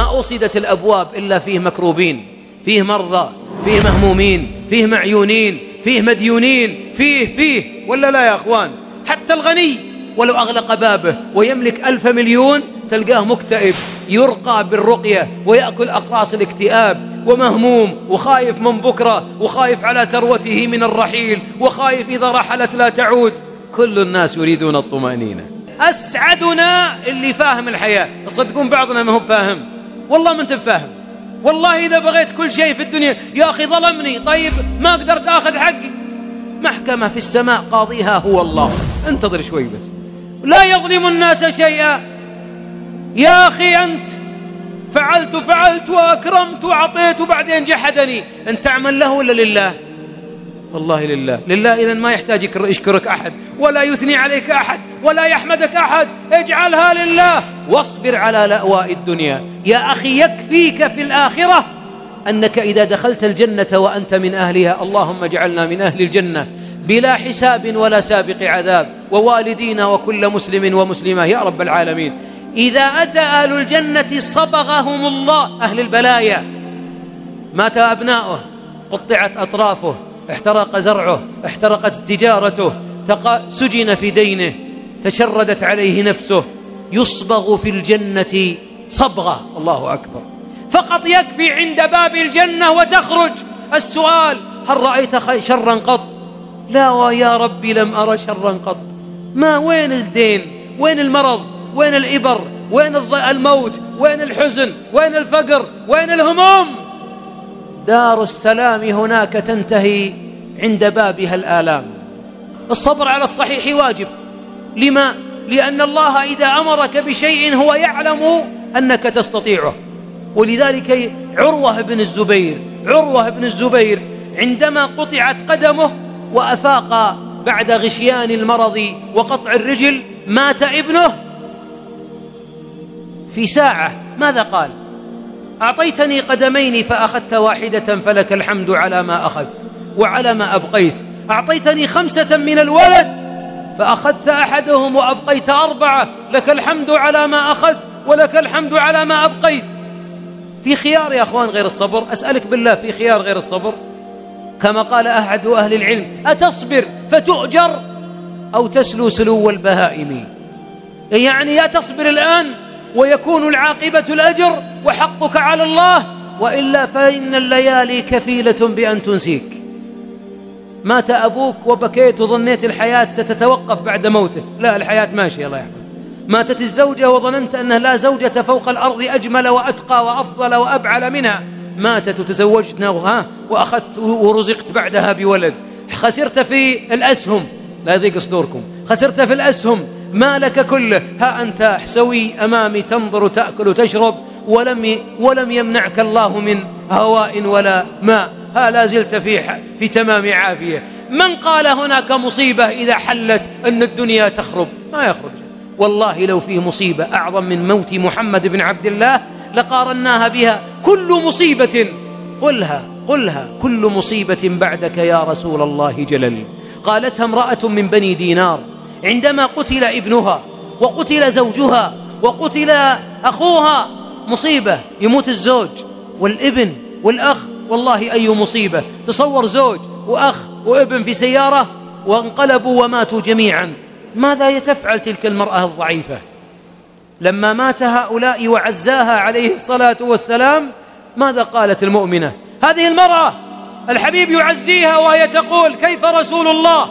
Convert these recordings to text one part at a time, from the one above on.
ما أصدت الأبواب إلا فيه مكروبين، فيه مرضى، فيه مهمومين، فيه معيونين، فيه مديونين، فيه ولا لا يا أخوان؟ حتى الغني ولو أغلق بابه ويملك 1,000 مليون تلقاه مكتئب، يرقى بالرقية ويأكل أقراص الاكتئاب، ومهموم وخايف من بكرة، وخايف على ثروته من الرحيل، وخايف إذا رحلت لا تعود. كل الناس يريدون الطمأنينة. أسعدنا اللي فاهم الحياة. تصدقون بعضنا ما هو فاهم؟ والله ما انت فاهم. والله إذا بغيت كل شيء في الدنيا، يا أخي ظلمني، طيب ما قدرت أخذ حقي، محكمة في السماء قاضيها هو الله، انتظر شوي بس. لا يظلم الناس شيئا. يا أخي أنت فعلت وأكرمت وأعطيت وبعدين جحدني، أنت تعمل له ولا لله؟ والله لله. إذن ما يحتاج يشكرك أحد، ولا يثني عليك أحد، ولا يحمدك أحد. اجعلها لله واصبر على لأواء الدنيا. يا أخي يكفيك في الآخرة أنك إذا دخلت الجنة وأنت من أهلها، اللهم اجعلنا من أهل الجنة بلا حساب ولا سابق عذاب، ووالدينا وكل مسلم ومسلمة يا رب العالمين. إذا أتى أهل الجنة صبغهم الله، أهل البلايا مات أبناؤه، قطعت أطرافه، احترق زرعه، احترقت تجارته، سجن في دينه، تشردت عليه نفسه، يصبغ في الجنة صبغة. الله أكبر. فقط يكفي عند باب الجنة وتخرج. السؤال: هل رأيت شرا قط؟ لا ويا ربي لم أرى شرا قط. ما وين الدين؟ وين المرض؟ وين الإبر؟ وين الموت؟ وين الحزن؟ وين الفقر؟ وين الهموم؟ دار السلام هناك تنتهي عند بابها الآلام. الصبر على الصحيح واجب. لما؟ لأن الله إذا أمرك بشيء هو يعلم أنك تستطيعه. ولذلك عروة بن الزبير عندما قطعت قدمه وأفاق بعد غشيان المرض وقطع الرجل، مات ابنه في ساعة، ماذا قال؟ أعطيتني قدمين فأخذت واحدة فلك الحمد على ما أخذت وعلى ما أبقيت. أعطيتني 5 من الولد فأخذت أحدهم وأبقيت 4، لك الحمد على ما أخذت ولك الحمد على ما أبقيت. في خيار يا أخوان غير الصبر؟ أسألك بالله، في خيار غير الصبر؟ كما قال أحد أهل العلم: أتصبر فتؤجر أو تسلو سلو البهائم؟ يعني يا تصبر الآن ويكون العاقبة الأجر وحقك على الله، وإلا فإن الليالي كفيلة بأن تنسيك. مات أبوك وبكيت وظنيت الحياة ستتوقف بعد موته، لا، الحياة ماشية الله يحفظك. ماتت الزوجة وظننت أنها لا زوجة فوق الأرض أجمل وأتقى وأفضل وأبعل منها، ماتت وتزوجتنا وأخذت ورزقت بعدها بولد. خسرت في الأسهم، لا يضيق صدوركم، خسرت في الأسهم مالك كله. ها أنت حسوي أمامي تنظر تأكل وتشرب، ولم يمنعك الله من هواء ولا ماء، ها لا زلت في تمام عافية. من قال هناك مصيبة إذا حلت أن الدنيا تخرب؟ ما يخرج. والله لو فيه مصيبة أعظم من موت محمد بن عبد الله لقارناها بها. كل مصيبة قلها كل مصيبة بعدك يا رسول الله جلل. قالتها امرأة من بني دينار عندما قتل ابنها وقتل زوجها وقتل أخوها. مصيبة، يموت الزوج والابن والأخ، والله أي مصيبة. تصور زوج وأخ وابن في سيارة وانقلبوا وماتوا جميعا. ماذا تفعل تلك المرأة الضعيفة؟ لما مات هؤلاء وعزاها عليه الصلاة والسلام، ماذا قالت المؤمنة؟ هذه المرأة الحبيب يعزيها وهي تقول: كيف رسول الله؟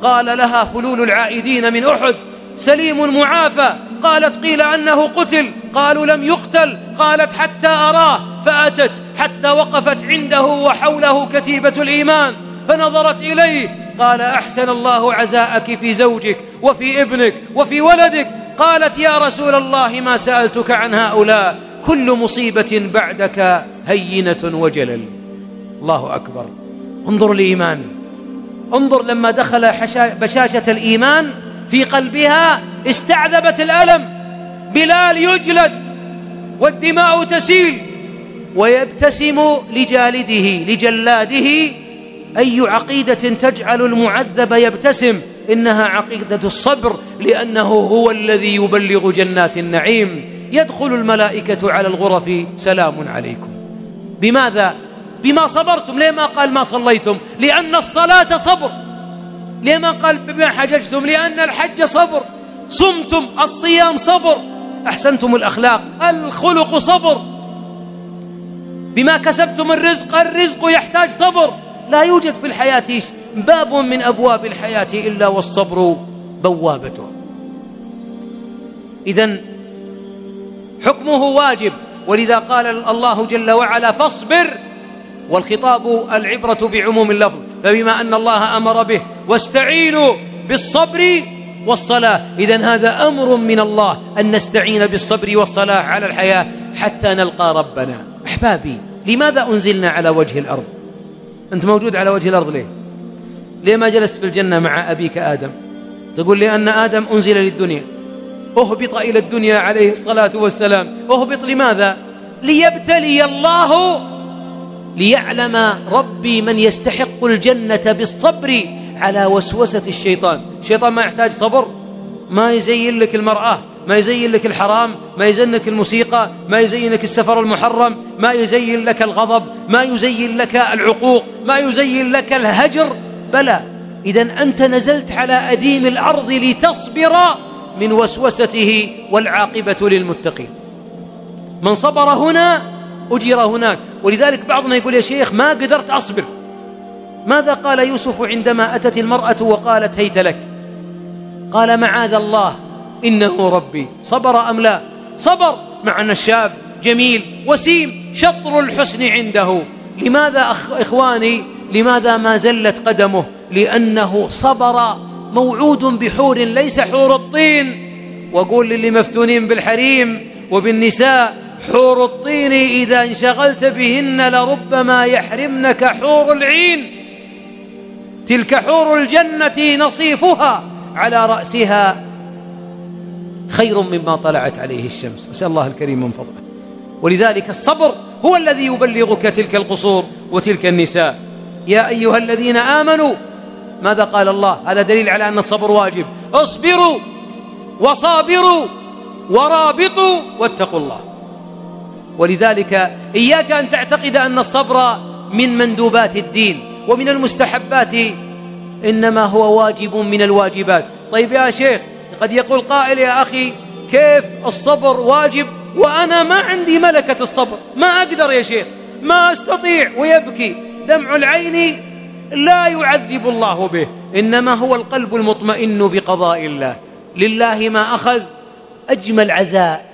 قال لها: فلول العائدين من أحد سليم معافى. قالت: قيل أنه قتل. قالوا: لم يقتل. قالت: حتى أراه. فأتت حتى وقفت عنده وحوله كتيبة الإيمان، فنظرت إليه. قال: أحسن الله عزاءك في زوجك وفي ابنك وفي ولدك. قالت: يا رسول الله ما سألتك عن هؤلاء، كل مصيبة بعدك هينة وجلل. الله أكبر. انظر الإيمان، انظر لما دخل بشاشة الإيمان في قلبها استعذبت الألم. بلال يجلد والدماء تسيل ويبتسم لجلاده. أي عقيدة تجعل المعذب يبتسم؟ إنها عقيدة الصبر، لأنه هو الذي يبلغ جنات النعيم. يدخل الملائكة على الغرف سلام عليكم. بماذا؟ بما صبرتم. ليه ما قال ما صليتم؟ لأن الصلاة صبر. ليه ما قال بما حججتم؟ لأن الحج صبر. صمتم، الصيام صبر. أحسنتم الأخلاق، الخلق صبر. بما كسبتم الرزق، الرزق يحتاج صبر. لا يوجد في الحياة باب من أبواب الحياة إلا والصبر بوابته. إذن حكمه واجب، ولذا قال الله جل وعلا فاصبر، والخطاب العبرة بعموم اللفظ، فبما أن الله أمر به واستعينوا بالصبر والصلاة، إذن هذا أمر من الله أن نستعين بالصبر والصلاة على الحياة حتى نلقى ربنا. أحبابي، لماذا أنزلنا على وجه الأرض؟ أنت موجود على وجه الأرض ليه؟ ليه ما جلست في الجنة مع أبيك آدم؟ تقول لي أن آدم أنزل للدنيا، أهبط إلى الدنيا عليه الصلاة والسلام. أهبط لماذا؟ ليبتلي الله، ليعلم ربي من يستحق الجنة بالصبر على وسوسة الشيطان. الشيطان ما يحتاج صبر، ما يزين لك المرأة، ما يزين لك الحرام، ما يزين لك الموسيقى، ما يزين لك السفر المحرم، ما يزين لك الغضب، ما يزين لك العقوق، ما يزين لك الهجر. بلى، إذن أنت نزلت على أديم الأرض لتصبر من وسوسته، والعاقبة للمتقين. من صبر هنا أجر هناك. ولذلك بعضنا يقول يا شيخ ما قدرت أصبر. ماذا قال يوسف عندما أتت المرأة وقالت هيت لك؟ قال معاذ الله إنه ربي. صبر أم لا؟ صبر، مع أن الشاب جميل وسيم شطر الحسن عنده. لماذا إخواني؟ لماذا ما زلت قدمه؟ لأنه صبر. موعود بحور ليس حور الطين. وقول للي مفتونين بالحريم وبالنساء حور الطين إذا انشغلت بهن لربما يحرمنك حور العين. تلك حور الجنة نصيفها على رأسها خير مما طلعت عليه الشمس. أسأل الله الكريم من فضله. ولذلك الصبر هو الذي يبلغك تلك القصور وتلك النساء. يا أيها الذين آمنوا، ماذا قال الله؟ هذا دليل على أن الصبر واجب. اصبروا وصابروا ورابطوا واتقوا الله. ولذلك إياك أن تعتقد أن الصبر من مندوبات الدين ومن المستحبات، إنما هو واجب من الواجبات. طيب يا شيخ، قد يقول قائل يا أخي كيف الصبر واجب وأنا ما عندي ملكة الصبر؟ ما أقدر يا شيخ، ما أستطيع. ويبكي. دمع العين لا يعذب الله به، إنما هو القلب المطمئن بقضاء الله. لله ما أخذ، أجمل عزاء